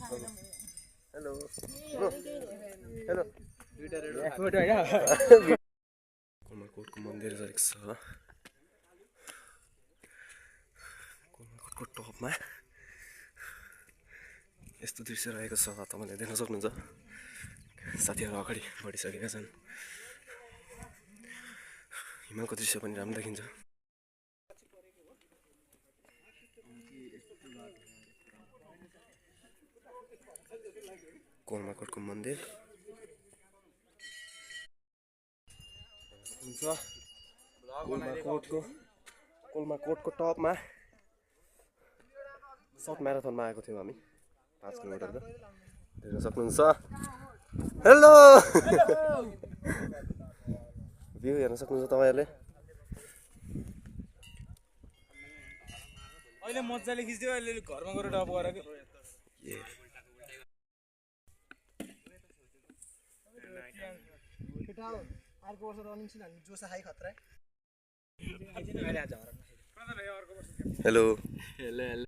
hello hello कोलमाकोटको मन्दिर रहेको छ कोलमाकोटको टपमा यस्तो दृश्य रहेको छ तपाईँले देख्न सक्नुहुन्छ साथीहरू अगाडि बढिसकेका छन् हिमालको दृश्य पनि राम्रो देखिन्छ कोलमाकोटको मन्दिर हुन्छ कोलमाकोटको टपमा सर्ट म्याराथनमा आएको थियौँ हामी 5 किलोमिटरको देख्न सक्नुहुन्छ हेलो भ्यू हेर्न सक्नुहुन्छ तपाईँहरूले अहिले मजाले खिच्दियो अहिले घरमा गएर डब गरेर के अर्को वर्ष रनिङ सिन हामी जोसा खाइ खतरा हेलो